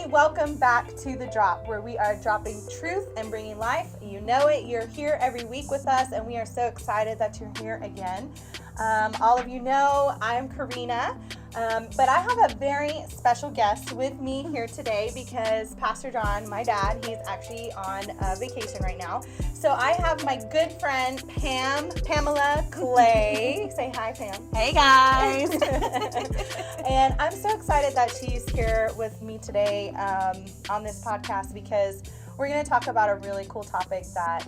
Welcome back to The Drop, where we are dropping truth and bringing life. You know it. You're here every week with us, and we are so excited that you're here again. All of you know I'm Karina, but I have a very special guest with me here today because Pastor John, my dad, he's actually on vacation right now. So I have my good friend Pamela Clay. Say hi, Pam. Hey guys. And I'm so excited that she's here with me today on this podcast because we're going to talk about a really cool topic that,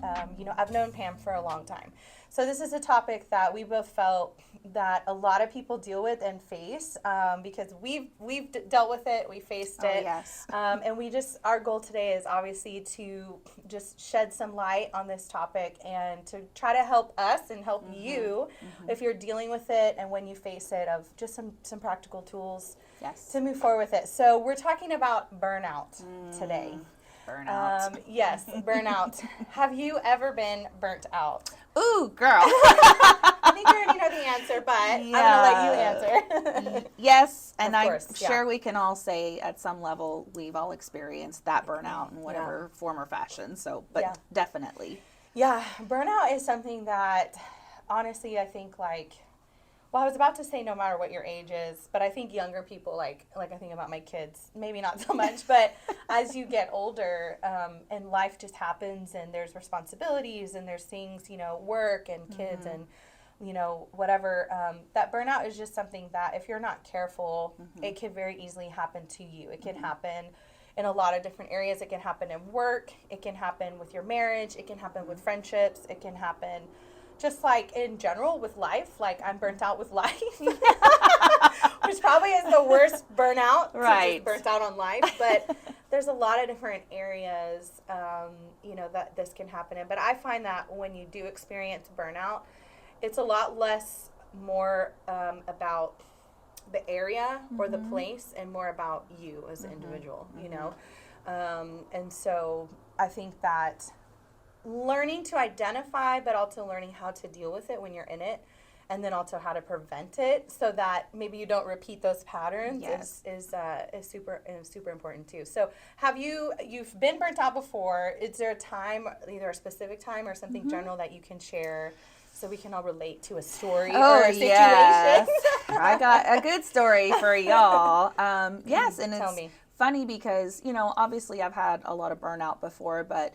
I've known Pam for a long time. So this is a topic that we both felt that a lot of people deal with and face because we've dealt with it, we faced it. Yes. And our goal today is obviously to just shed some light on this topic and to try to help us and help you if you're dealing with it and when you face it, of just some practical tools to move forward with it. So we're talking about burnout today. Burnout. Yes, burnout. Have you ever been burnt out? Ooh, girl. I think you already know the answer, but I'm going to let you answer. Yes, and I'm sure we can all say at some level we've all experienced that burnout in whatever form or fashion. So, but definitely. Yeah, burnout is something that honestly I think I was about to say no matter what your age is, but I think younger people, like I think about my kids, maybe not so much, but as you get older and life just happens and there's responsibilities and there's things, work and kids and, whatever, that burnout is just something that if you're not careful, it could very easily happen to you. It can happen in a lot of different areas. It can happen in work. It can happen with your marriage. It can happen with friendships. It can happen just like in general with life, like I'm burnt out with life, which probably is the worst burnout, right? Just burnt out on life. But there's a lot of different areas, that this can happen in. But I find that when you do experience burnout, it's a lot less more about the area or the place and more about you as an individual, and so I think that learning to identify, but also learning how to deal with it when you're in it, and then also how to prevent it so that maybe you don't repeat those patterns is super important too. So you've been burnt out before? Is there a time, either a specific time or something general that you can share so we can all relate to a story or a situation? Yes. I got a good story for y'all. Yes, and Tell it's me. funny because, obviously I've had a lot of burnout before, but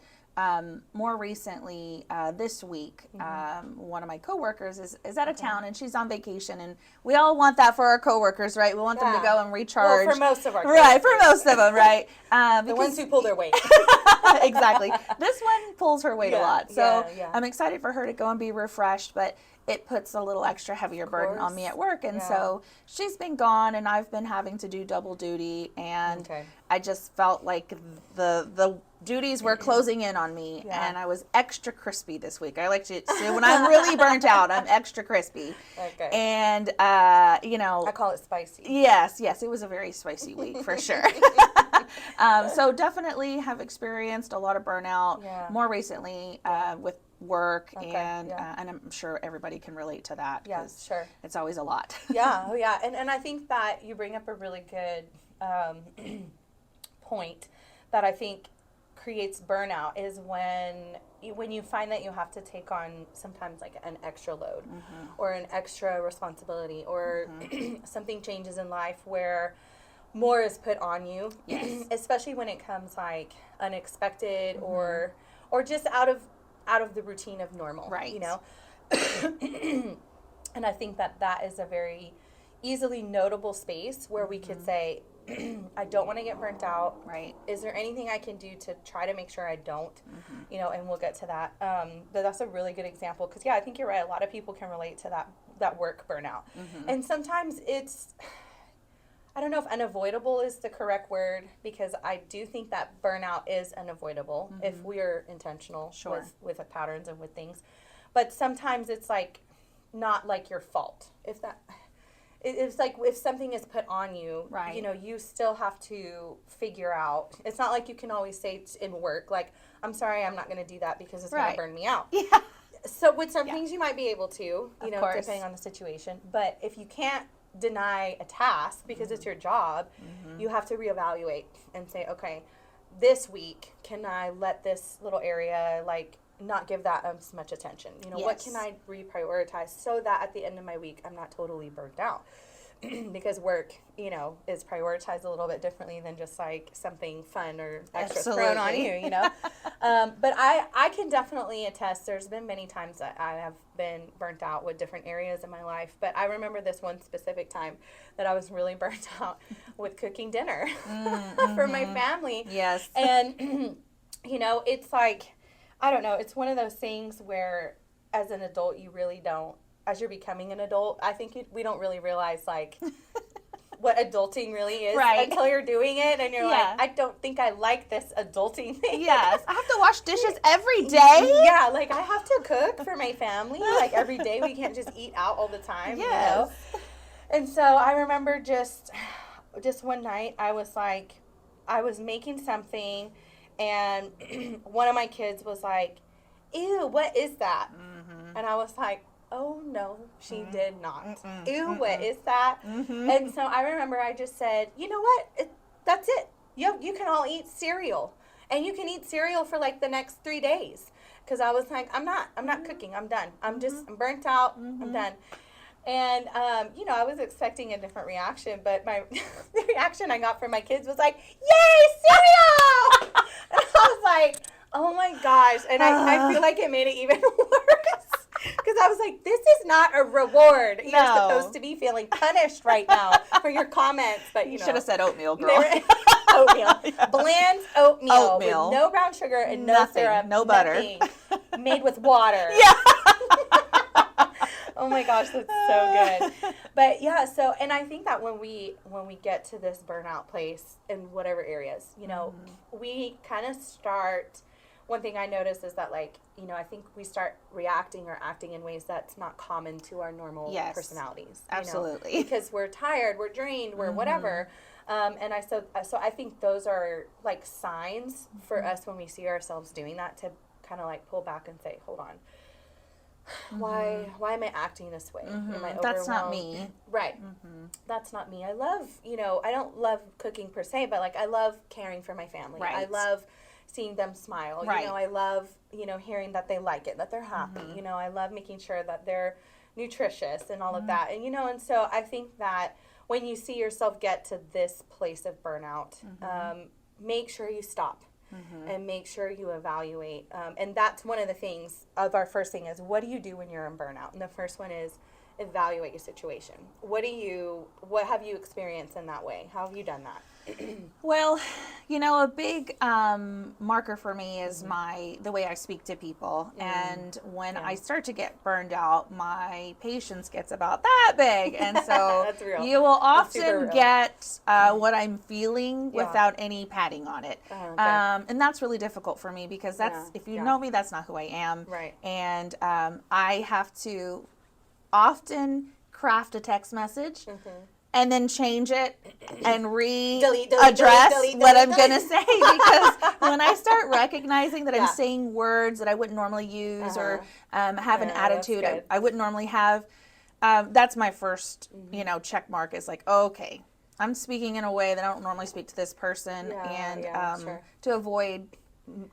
more recently, this week, one of my coworkers is out of town and she's on vacation, and we all want that for our coworkers, right? We want them to go and recharge. Well, for most of our right, for most of them, right? The ones who pull their weight. Exactly. This one pulls her weight a lot, so I'm excited for her to go and be refreshed, but it puts a little extra heavier burden on me at work. And so she's been gone and I've been having to do double duty, and I just felt like the duties were closing in on me, and I was extra crispy this week. I like to say when I'm really burnt out, I'm extra crispy. Okay. And, I call it spicy. Yes, it was a very spicy week for sure. So definitely have experienced a lot of burnout more recently with work, and I'm sure everybody can relate to that. Yeah, sure. It's always a lot. And I think that you bring up a really good point that I think creates burnout is when you find that you have to take on sometimes like an extra load or an extra responsibility or something changes in life where more is put on you, especially when it comes like unexpected or just out of the routine of normal, right? And I think that is a very easily notable space where we could say, I don't want to get burnt out. Right. Is there anything I can do to try to make sure I don't? And we'll get to that. But that's a really good example because, I think you're right. A lot of people can relate to that work burnout. And sometimes it's, I don't know if unavoidable is the correct word, because I do think that burnout is unavoidable if we are intentional with patterns and with things. But sometimes it's like not like your fault. It's like if something is put on you, right. you know, you still have to figure out. It's not like you can always say in work, like, I'm sorry, I'm not going to do that because it's going to burn me out. Yeah. So with some things you might be able to, you know, course. depending on the situation. But if you can't deny a task because it's your job, you have to reevaluate and say, okay, this week, can I let this little area, like, not give that as much attention? You know, what can I reprioritize so that at the end of my week, I'm not totally burnt out? Because work, you know, is prioritized a little bit differently than just like something fun or extra thrown on you, you know. But I can definitely attest, there's been many times that I have been burnt out with different areas in my life. But I remember this one specific time that I was really burnt out with cooking dinner for my family. Yes. And, you know, it's like, I don't know, it's one of those things where as an adult, you really don't, as you're becoming an adult, I think we don't really realize, like, what adulting really is until you're doing it. And you're like, I don't think I like this adulting thing. Yes. I have to wash dishes every day. Yeah, like, I have to cook for my family, like, every day. We can't just eat out all the time, you know? And so I remember just one night, I was like, I was making something, and one of my kids was like, ew, what is that? And I was like, oh, no, she did not. Ew, what is that? And so I remember I just said, you know what? That's it. You can all eat cereal. And you can eat cereal for, like, the next 3 days. Because I was like, I'm not cooking. I'm done. I'm burnt out. I'm done. And, you know, I was expecting a different reaction. But the reaction I got from my kids was like, yay, cereal! And I was like, oh, my gosh. And I feel like it made it even worse. Because I was like, this is not a reward. You're supposed to be feeling punished right now for your comments. But, you know. Should have said oatmeal, girl. Oatmeal. Bland oatmeal. With no brown sugar and no syrup. No butter. Made with water. Yeah. Oh, my gosh, that's so good. But, yeah, so, and I think that when we get to this burnout place in whatever areas, you know, we kind of start. One thing I notice is that, like, you know, I think we start reacting or acting in ways that's not common to our normal personalities. Absolutely. You know? Because we're tired, we're drained, we're whatever. And so I think those are, like, signs for us when we see ourselves doing that to kind of, like, pull back and say, hold on. Why am I acting this way? Am I overwhelmed? That's not me. Right. That's not me. I love, you know, I don't love cooking per se, but, like, I love caring for my family. Right. I love seeing them smile. Right. You know, I love, you know, hearing that they like it, that they're happy. You know, I love making sure that they're nutritious and all of that. And, you know, and so I think that when you see yourself get to this place of burnout, make sure you stop. And make sure you evaluate. And that's one of the things of our first thing is, what do you do when you're in burnout? And the first one is evaluate your situation. What have you experienced in that way? How have you done that? Well, you know, a big marker for me is the way I speak to people. And when I start to get burned out, my patience gets about that big. And so That's real. You will often get what I'm feeling without any padding on it. And that's really difficult for me because if you know me, that's not who I am. Right. And I have to often craft a text message and then change it and address what I'm going to say. Because when I start recognizing that I'm saying words that I wouldn't normally use or have an attitude I wouldn't normally have, that's my first, you know, check mark is like, okay, I'm speaking in a way that I don't normally speak to this person. To avoid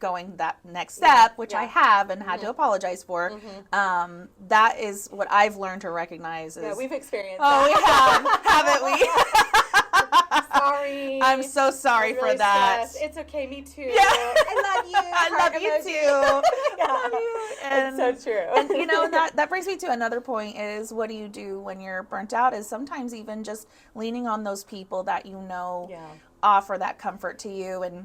going that next step, which I have and had to apologize for, that is what I've learned to recognize. We've experienced that. We have, haven't we? Sorry. I'm so sorry for that. Stressed. It's okay, me too. Yeah. I love you. I love you too. I love you. And, it's so true. And you know, that brings me to another point is, what do you do when you're burnt out? Is sometimes even just leaning on those people that you know offer that comfort to you, and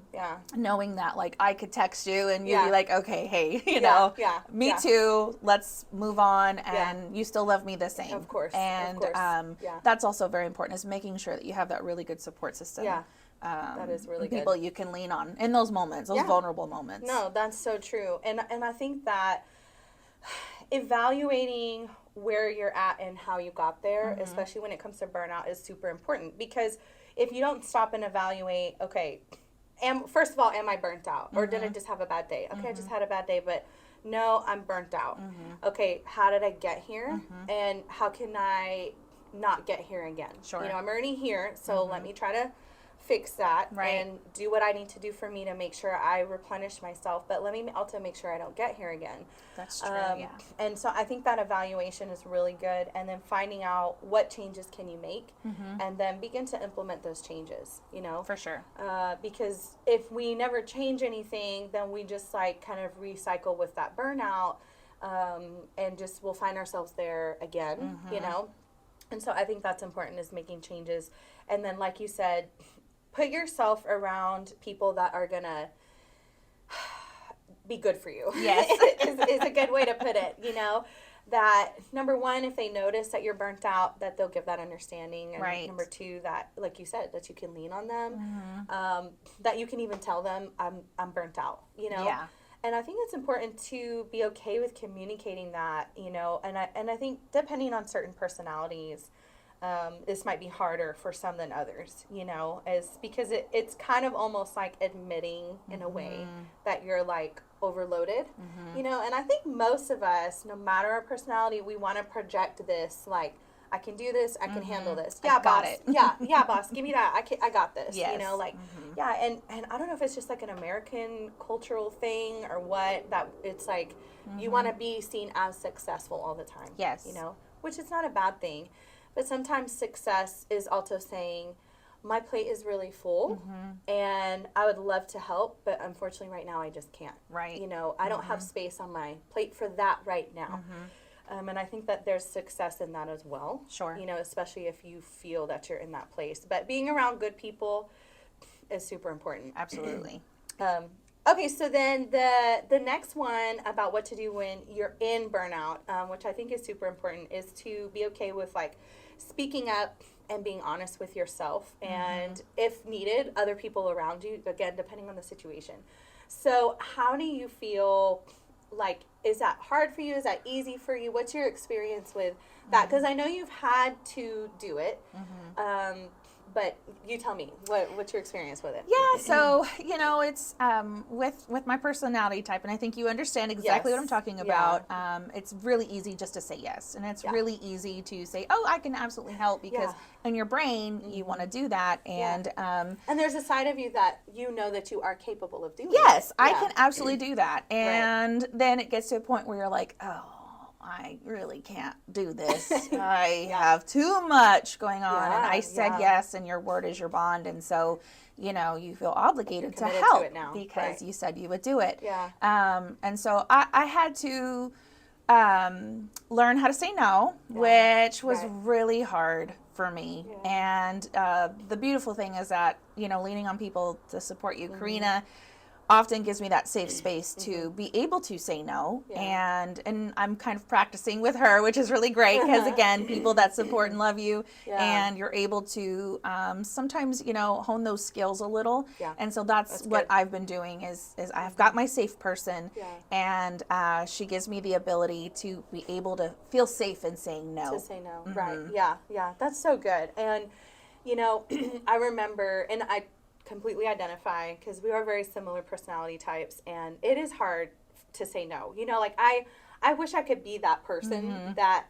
knowing that, like, I could text you and you'd be like, okay, hey, you know, me too, let's move on, and you still love me the same. Of course. And that's also very important, is making sure that you have that really good support system. That is really good. People you can lean on in those moments, those vulnerable moments. No, that's so true. And I think that evaluating where you're at and how you got there, especially when it comes to burnout, is super important. Because if you don't stop and evaluate, okay, first of all, am I burnt out? Or did I just have a bad day? Okay, I just had a bad day, but no, I'm burnt out. Okay, how did I get here? And how can I not get here again? Sure. You know, I'm already here, so let me try to fix that and do what I need to do for me to make sure I replenish myself, but let me also make sure I don't get here again. That's true. Yeah. And so I think that evaluation is really good, and then finding out what changes can you make, and then begin to implement those changes, you know. For sure. Because if we never change anything, then we just like kind of recycle with that burnout, and just we'll find ourselves there again, you know. And so I think that's important, is making changes. And then, like you said, put yourself around people that are going to be good for you. Yes. is a good way to put it, you know. That, number one, if they notice that you're burnt out, that they'll give that understanding. And number two, that, like you said, that you can lean on them. That you can even tell them, I'm burnt out, you know. Yeah. And I think it's important to be okay with communicating that, you know, and I think depending on certain personalities, this might be harder for some than others, you know, because it's kind of almost like admitting in a way that you're like overloaded, you know, and I think most of us, no matter our personality, we want to project this, like, I can do this, I can handle this. Yeah, boss. Yeah, boss. Give me that. I got this. Yes. You know, like, yeah, and I don't know if it's just like an American cultural thing or what, that it's like you want to be seen as successful all the time. Yes. You know, which is not a bad thing. But sometimes success is also saying, my plate is really full and I would love to help, but unfortunately right now I just can't. Right. You know, I don't have space on my plate for that right now. And I think that there's success in that as well. Sure. You know, especially if you feel that you're in that place. But being around good people is super important. Absolutely. Okay, so then the next one about what to do when you're in burnout, which I think is super important, is to be okay with like speaking up and being honest with yourself. And if needed, other people around you, again, depending on the situation. So how do you feel? Like, is that hard for you? Is that easy for you? What's your experience with that? Because I know you've had to do it, but you tell me, what's your experience with it? Yeah, so, you know, it's with my personality type, and I think you understand exactly what I'm talking about. It's really easy just to say yes, and it's really easy to say, oh, I can absolutely help, because in your brain, you want to do that, and there's a side of you that you know that you are capable of doing. Yes, I can absolutely do that, and then it gets to a point where you're like, oh, I really can't do this. I have too much going on, and I said yes, and your word is your bond, and so, you know, you feel obligated to help because you said you would do it. And so I had to learn how to say no, which was really hard for me. And the beautiful thing is that, you know, leaning on people to support you, Karina often gives me that safe space to be able to say no, and I'm kind of practicing with her, which is really great, because again, people that support and love you, and you're able to sometimes, you know, hone those skills a little, and so that's what I've been doing is I've got my safe person, and she gives me the ability to be able to feel safe in saying no. To say no, right? Yeah, that's so good. And you know, I remember, and I completely identify, because we are very similar personality types, and it is hard to say no. You know, like I wish I could be that person that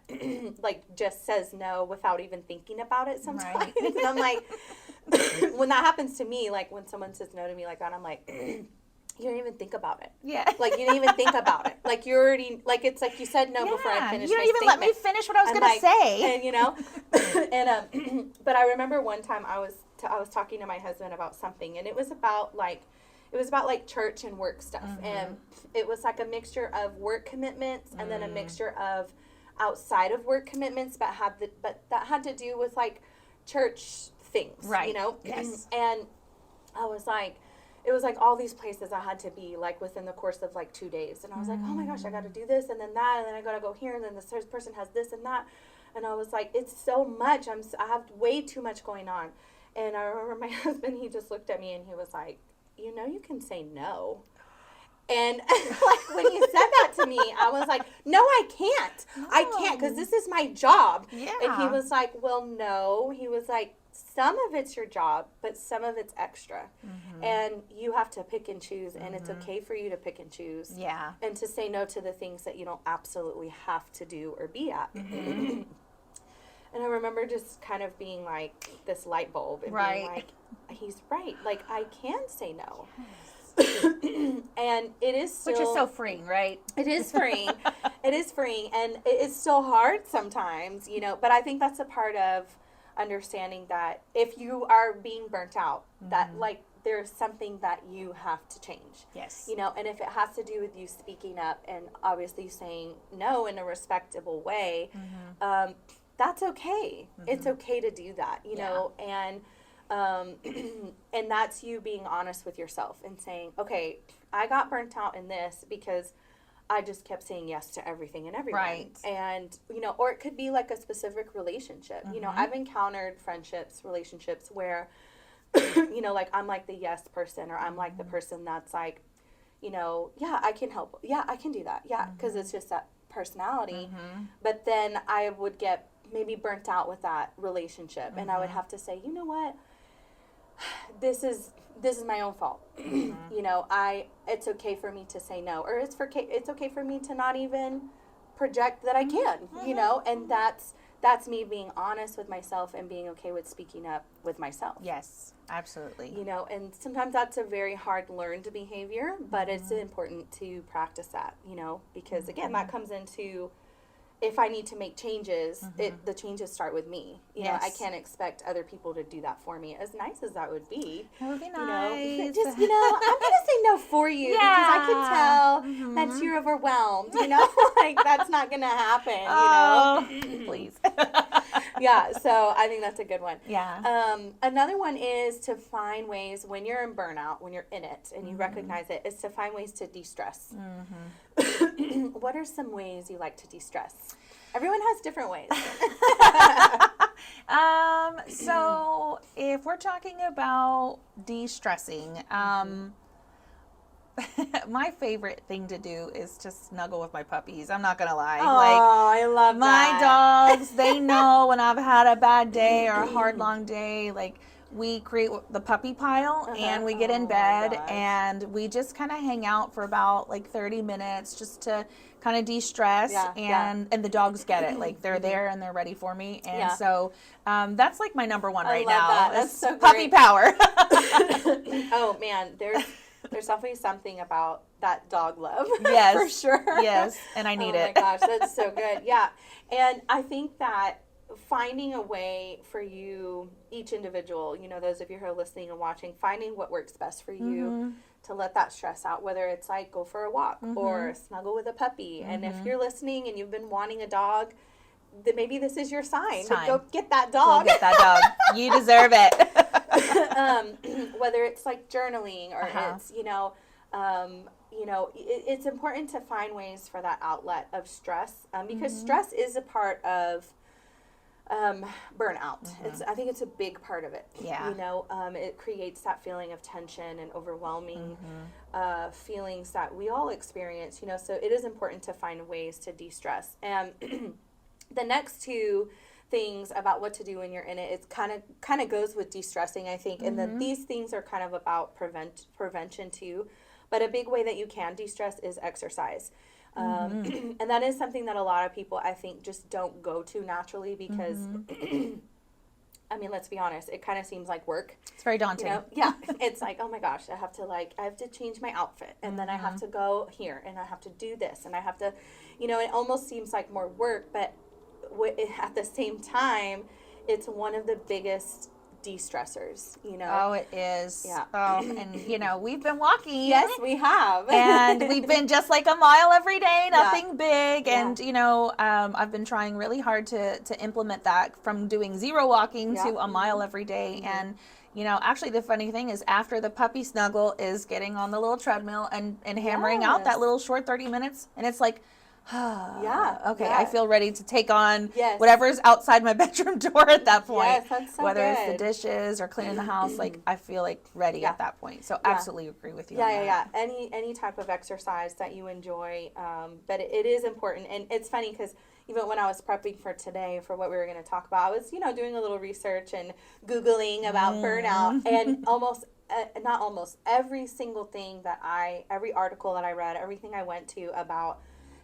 like just says no without even thinking about it sometimes. And I'm like, when that happens to me, like when someone says no to me like that, I'm like, you didn't even think about it. Like, you didn't even think about it. Like, you're already, like, it's like you said no before I finished you my don't even statement. let me finish what I was going to say. And, you know, and, but I remember one time I was talking to my husband about something, and it was about like church and work stuff. And it was like a mixture of work commitments and then a mixture of outside of work commitments, but that had to do with like church things, you know? And I was like, it was like all these places I had to be like within the course of like 2 days. And I was like, oh my gosh, I got to do this and then that, and then I got to go here, and then this person has this and that. And I was like, it's so much. I have way too much going on. And I remember my husband, he just looked at me and he was like, you know, you can say no. And like when he said that to me, I was like, no, I can't. No. I can't because this is my job. Yeah. And he was like, well, no. He was like, some of it's your job, but some of it's extra. And you have to pick and choose, and it's okay for you to pick and choose. Yeah. And to say no to the things that you don't absolutely have to do or be at. And I remember just kind of being like this light bulb and being like, he's right. Like, I can say no. And it is still... Which is so freeing, right? It is freeing. It is freeing. And it's still hard sometimes, you know. But I think that's a part of understanding that if you are being burnt out, that, like, there's something that you have to change. Yes. You know, and if it has to do with you speaking up and obviously saying no in a respectable way, that's okay. It's okay to do that, you know, and that's you being honest with yourself and saying, okay, I got burnt out in this because I just kept saying yes to everything and everyone. Right. And, you know, or it could be like a specific relationship. You know, I've encountered relationships where, you know, like I'm like the yes person, or I'm like the person that's like, you know, yeah, I can help. Yeah, I can do that. Yeah, because it's just that personality. But then I would get maybe burnt out with that relationship, and I would have to say, you know what, this is my own fault. You know, it's okay for me to say no, or it's okay for me to not even project that I can. You know, and that's me being honest with myself and being okay with speaking up with myself. Yes, absolutely. You know, and sometimes that's a very hard learned behavior, but it's important to practice that, you know, because again, that comes into, if I need to make changes, the changes start with me. You know, I can't expect other people to do that for me, as nice as that would be. That would be nice. You know, just, you know, I'm going to say no for you because I can tell that you're overwhelmed, you know, like that's not going to happen, you know. Please. Yeah, so I think that's a good one. Yeah. Another one is to find ways when you're in burnout, when you're in it and you recognize it, is to find ways to de-stress. What are some ways you like to de-stress? Everyone has different ways. So if we're talking about de-stressing, my favorite thing to do is to snuggle with my puppies. I'm not going to lie. Oh, I love my dogs, they know when I've had a bad day or a hard, long day. Like, we create the puppy pile and we get in bed and we just kind of hang out for about like 30 minutes just to kind of de-stress. And the dogs get it. Like, they're there and they're ready for me. And so that's like my number one right now. That's so puppy power. Oh, man. There's definitely something about that dog love. Yes. For sure. Yes. And I need it. Oh my gosh, that's so good. Yeah. And I think that finding a way for you, each individual, you know, those of you who are listening and watching, finding what works best for you to let that stress out, whether it's like go for a walk or snuggle with a puppy. And if you're listening and you've been wanting a dog, then maybe this is your sign. To go get that dog. Go get that dog. You deserve it. Whether it's like journaling or it's, you know, it's important to find ways for that outlet of stress, because stress is a part of burnout. I think it's a big part of it. Yeah. You know, it creates that feeling of tension and overwhelming feelings that we all experience, you know, so it is important to find ways to de-stress. And the next two things about what to do when you're in it, it's kind of goes with de-stressing, I think, and then these things are kind of about prevention too, but a big way that you can de-stress is exercise. And that is something that a lot of people, I think, just don't go to naturally because, I mean, let's be honest, it kind of seems like work. It's very daunting. You know? Yeah. It's like, oh my gosh, I have to change my outfit, and then I have to go here, and I have to do this, and I have to, you know, it almost seems like more work, but at the same time, it's one of the biggest de-stressors, you know. Oh, it is. Yeah. Oh, and you know, we've been walking. Yes, we have. And we've been just like a mile every day, nothing big. And you know, I've been trying really hard to implement that from doing 0 walking to a mile every day. And you know, actually the funny thing is after the puppy snuggle is getting on the little treadmill and hammering out that little short 30 minutes, and it's like, Yeah. Okay, yeah. I feel ready to take on Yes. whatever's outside my bedroom door at that point. Yes, that's so Whether good. it's the dishes or cleaning the house, like I feel like ready at that point. So absolutely agree with you on that. Yeah. Any type of exercise that you enjoy, but it is important. And it's funny because even when I was prepping for today for what we were going to talk about, I was, doing a little research and Googling about burnout, and not almost, every single thing every article that I read, everything I went to about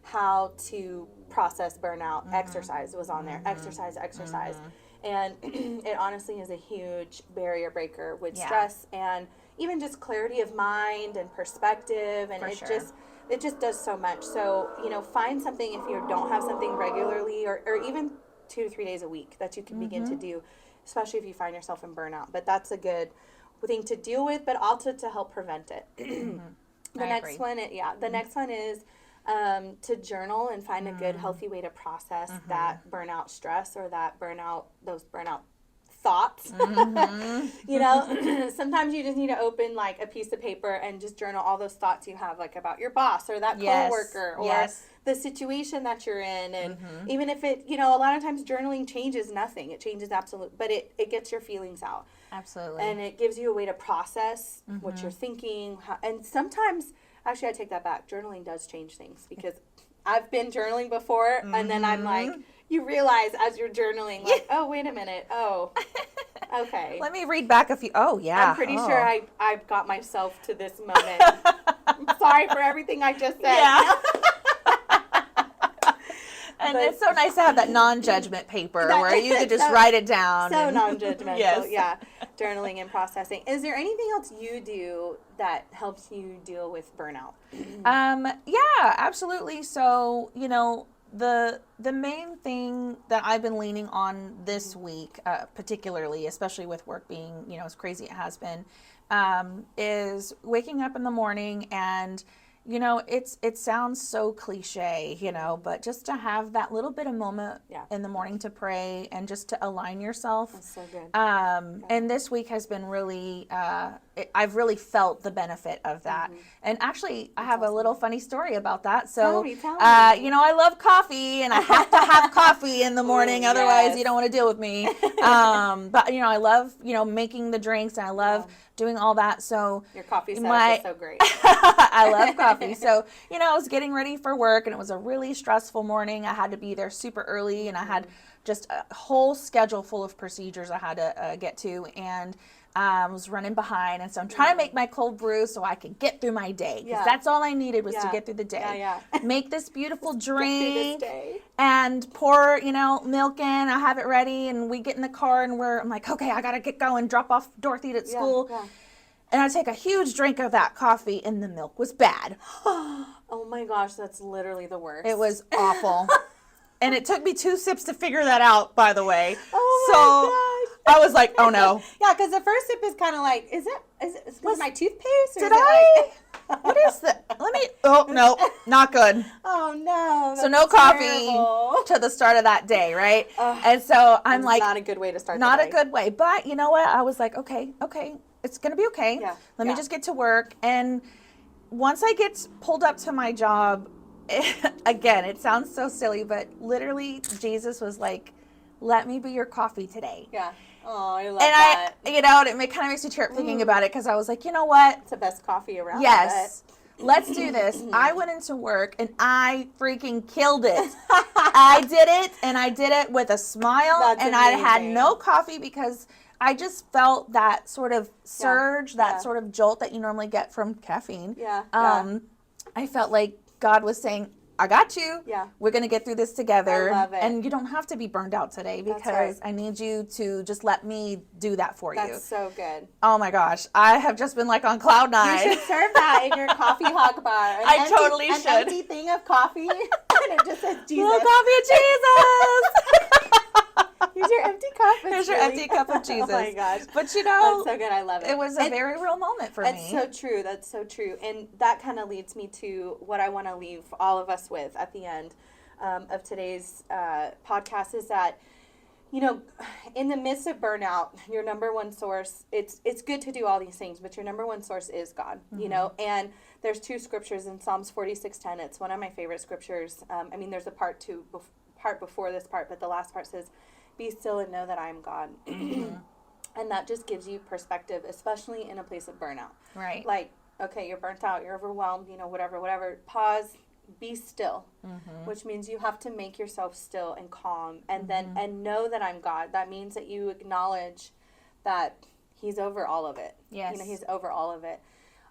how to process burnout, exercise was on there. Exercise. And it honestly is a huge barrier breaker with stress and even just clarity of mind and perspective. And it just does so much. So, find something if you don't have something regularly or even 2 to 3 days a week that you can begin to do, especially if you find yourself in burnout. But that's a good thing to deal with, but also to help prevent it. The next one is to journal and find a good, healthy way to process that burnout stress or those burnout thoughts. Sometimes you just need to open like a piece of paper and just journal all those thoughts you have, like about your boss or that coworker or the situation that you're in. And even if it, a lot of times journaling changes nothing. It changes but it gets your feelings out. Absolutely. And it gives you a way to process what you're thinking. And sometimes, actually, I take that back. Journaling does change things because I've been journaling before, and then I'm like, you realize as you're journaling, like, oh, wait a minute. Oh, okay. Let me read back a few. Oh, yeah. I'm pretty sure I've got myself to this moment. I'm sorry for everything I just said. Yeah. And it's so nice to have that non-judgment paper where you could just write it down. So non-judgmental. Yes. Yeah. Journaling and processing. Is there anything else you do that helps you deal with burnout? Yeah, absolutely. So, the main thing that I've been leaning on this week, particularly, especially with work being, as crazy it has been, is waking up in the morning and it sounds so cliche, but just to have that little bit of moment in the morning to pray and just to align yourself. That's so good. And this week has been really, I've really felt the benefit of that. And actually, I have a little funny story about that. So, tell me. I love coffee and I have to have coffee in the morning. Otherwise, you don't want to deal with me. But, I love, making the drinks and I love doing all that. So your coffee setup is so great. I love coffee. So, I was getting ready for work and it was a really stressful morning. I had to be there super early and I had just a whole schedule full of procedures I had to get to. And I was running behind, and so I'm trying to make my cold brew so I could get through my day, because that's all I needed was to get through the day. Make this beautiful drink and pour, milk in. I have it ready, and we get in the car, and I'm like, okay, I gotta get going, drop off Dorothy at school. And I take a huge drink of that coffee, and the milk was bad. Oh my gosh, that's literally the worst. It was awful. And it took me 2 sips to figure that out, by the way. Oh my gosh. I was like, oh no. Yeah, because the first sip is kind of like, is it my toothpaste? Did I? What is that? Oh no, not good. Oh no. So no coffee to the start of that day, right? And so I'm like, not a good way to start Not the day. a good way. But you know what? I was like, okay, it's going to be okay. Let me just get to work. And once I get pulled up to my job, again, it sounds so silly, but literally Jesus was like, let me be your coffee today. Yeah. Oh, I love that. And it kind of makes me tear up thinking about it, because I was like, you know what? It's the best coffee around. Yes. Let's do this. I went into work and I freaking killed it. I did it, and I did it with a smile. That's and amazing. I had no coffee because I just felt that sort of surge, that sort of jolt that you normally get from caffeine. I felt like God was saying, I got you. Yeah. We're going to get through this together. I love it. And you don't have to be burned out today, because I need you to just let me do that for you. That's so good. Oh my gosh. I have just been like on cloud 9. You should serve that in your coffee hog bar. Totally should. An empty thing of coffee. And it just says Jesus. Little coffee of Jesus. Here's your empty cup. Here's your empty cup of Jesus. Oh my gosh. But that's so good. I love it. It was a very real moment for me. That's so true. That's so true. And that kind of leads me to what I want to leave all of us with at the end of today's podcast, is that, in the midst of burnout, your number one source, it's good to do all these things, but your number one source is God, and there's 2 scriptures in Psalms 46:10. It's one of my favorite scriptures. There's a part before this part, but the last part says, "Be still and know that I am God." And that just gives you perspective, especially in a place of burnout. Right. Like, okay, you're burnt out, you're overwhelmed, whatever. Pause, be still, which means you have to make yourself still and calm, and then and know that I'm God. That means that you acknowledge that He's over all of it. Yes. He's over all of it.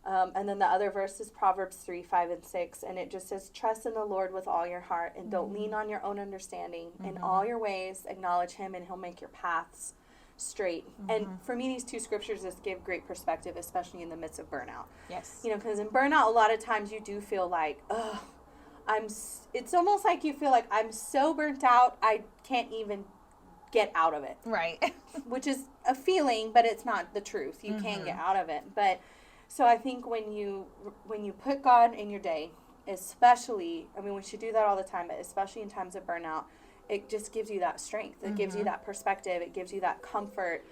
And then the other verse is Proverbs 3:5-6, and it just says, "Trust in the Lord with all your heart, and don't lean on your own understanding. In all your ways, acknowledge Him, and He'll make your paths straight." And for me, these 2 scriptures just give great perspective, especially in the midst of burnout. Yes. Because in burnout, a lot of times you do feel like, it's almost like you feel like I'm so burnt out, I can't even get out of it. Right. Which is a feeling, but it's not the truth. You can't get out of it. But so I think when you put God in your day, especially, we should do that all the time, but especially in times of burnout, it just gives you that strength. It gives you that perspective. It gives you that comfort.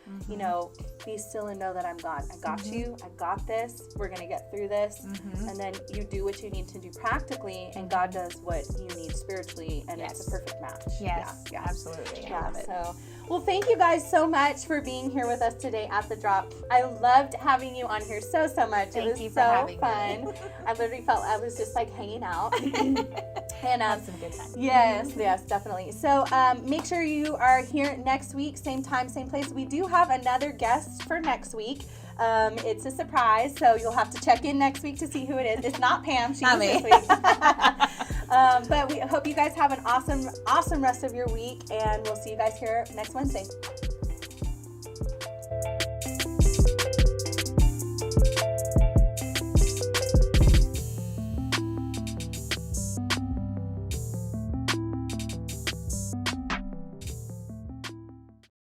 Be still and know that I'm God. I got you. I got this. We're going to get through this. And then you do what you need to do practically, and God does what you need spiritually, and it's a perfect match. Yes, yeah. Absolutely. I love it. So, well, thank you guys so much for being here with us today at The Drop. I loved having you on here so much. It was so fun. I literally felt I was just like hanging out. And have some good time. Yes, definitely. So make sure you are here next week, same time, same place. We do have another guest for next week. It's a surprise, so you'll have to check in next week to see who it is. It's not Pam. She was this week. But we hope you guys have an awesome rest of your week, and we'll see you guys here next Wednesday.